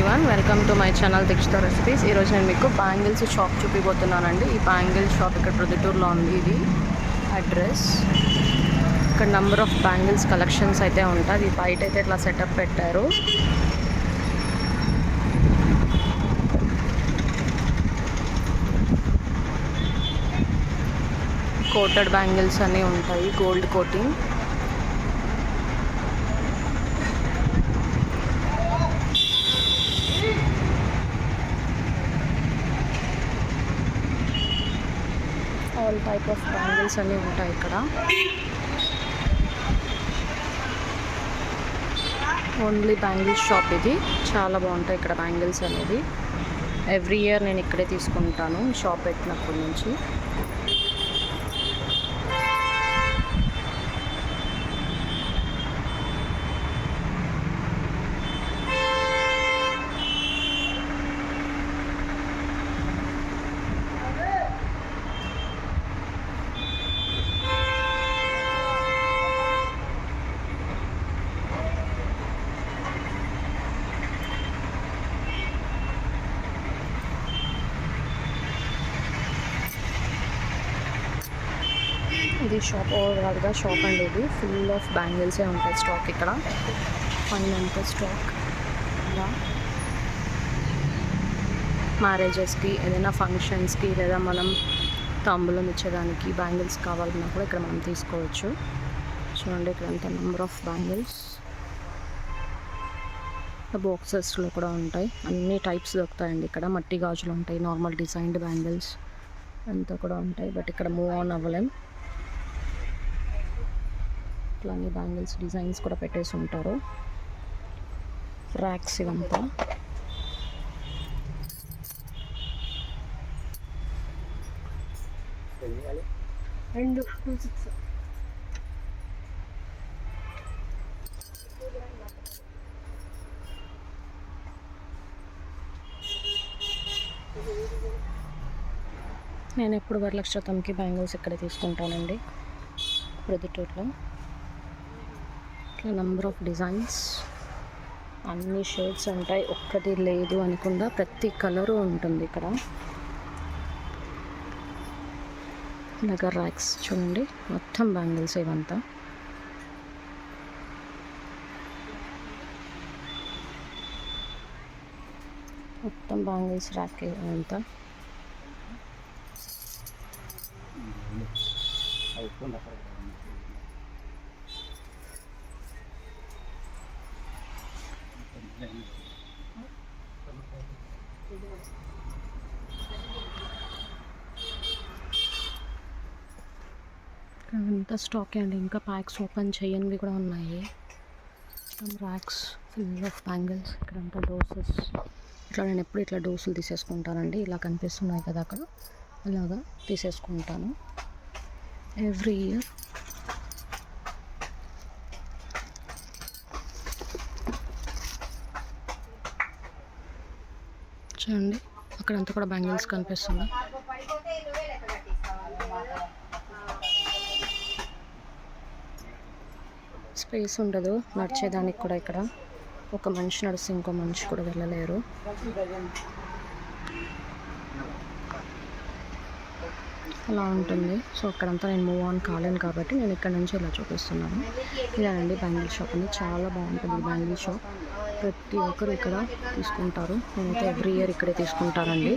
Everyone, welcome to my channel Dikshita recipes. ఈరోజు నేను మీకు బ్యాంగిల్స్ షాప్ చూపిపోతున్నానండి. ఈ బ్యాంగిల్ షాప్ ఇక్కడ ప్రొద్దుటూరులో ఉంది. ఇది అడ్రస్. ఇక్కడ నెంబర్ ఆఫ్ బ్యాంగిల్స్ కలెక్షన్స్ అయితే ఉంటాయి. ఈ బయట అయితే ఇట్లా సెటప్ పెట్టారు. కోటెడ్ బ్యాంగిల్స్ అన్నీ ఉంటాయి, gold coating. All type of bangles అన్నీ ఉంటాయి ఇక్కడ. ఓన్లీ బ్యాంగిల్స్ షాప్ ఇది. చాలా బాగుంటాయి ఇక్కడ బ్యాంగిల్స్ అనేది. ఎవ్రీ ఇయర్ నేను ఇక్కడే తీసుకుంటాను షాప్ పెట్టినప్పటి నుంచి. ఇది షాప్ ఓవరాల్గా షాప్ అండి. ఇది ఫుల్ ఆఫ్ బ్యాంగిల్సే ఉంటాయి స్టాక్ ఇక్కడ. ఫైన్ అంతా స్టాక్. ఇలా మ్యారేజెస్కి, ఏదైనా ఫంక్షన్స్కి, లేదా మనం తాంబూలం ఇచ్చేదానికి బ్యాంగిల్స్ కావాలన్నా కూడా ఇక్కడ మనం తీసుకోవచ్చు. చూడండి ఇక్కడ అంత నెంబర్ ఆఫ్ బ్యాంగిల్స్. బాక్సెస్లో కూడా ఉంటాయి. అన్ని టైప్స్ దొరుకుతాయండి ఇక్కడ. మట్టి గాజులు ఉంటాయి, నార్మల్ డిజైన్డ్ బ్యాంగిల్స్ అంతా కూడా ఉంటాయి. బట్ ఇక్కడ మూవ్ ఆన్ అవ్వలేం. ఇట్లా అన్ని బ్యాంగిల్స్ డిజైన్స్ కూడా పెట్టేసి ఉంటారు. ర్యాక్స్ ఇవంతా. రెండు 26. నేను ఎప్పుడు వరలక్ష్మి బ్యాంగిల్స్ ఇక్కడే తీసుకుంటానండి ప్రొద్దుటూరులో. ఇట్లా నెంబర్ ఆఫ్ డిజైన్స్, అన్ని షేడ్స్ ఉంటాయి. ఒక్కటి లేదు అనకుండా ప్రతి కలరు ఉంటుంది ఇక్కడ. ఇలాగ ర్యాక్స్ చూడండి, మొత్తం బ్యాంగిల్స్ ఇవంతా. మొత్తం బ్యాంగిల్స్ ర్యాక్ ఇవంతా. అంతా స్టాక్ అండి. ఇంకా ప్యాక్స్ ఓపెన్ చేయనివి కూడా ఉన్నాయి. Racks full of bangles. ఇక్కడంతా డోసెస్. ఇట్లా నేను ఎప్పుడు ఇట్లా డోసులు తీసేసుకుంటానండి. ఇలా కనిపిస్తున్నాయి కదా అక్కడ, అలాగా తీసేసుకుంటాను ఎవ్రీ ఇయర్. చూడండి అక్కడంతా కూడా బ్యాంగిల్స్ కనిపిస్తున్నాయి. స్పేస్ ఉండదు నడిచేదానికి కూడా. ఇక్కడ ఒక మనిషి నడిచి ఇంకో మనిషి కూడా వెళ్ళలేరు. అలా ఉంటుంది. సో అక్కడంతా నేను మూవ్ ఆన్ కాలేను కాబట్టి నేను ఇక్కడ నుంచి ఇలా చూపిస్తున్నాను. ఇలానండి బ్యాంగిల్ షాప్ అని. చాలా బాగుంటుంది బ్యాంగిల్ షాప్. ప్రతి ఒక్కరు ఇక్కడ తీసుకుంటారు. నేనైతే ఎవ్రీ ఇయర్ ఇక్కడే తీసుకుంటానండి.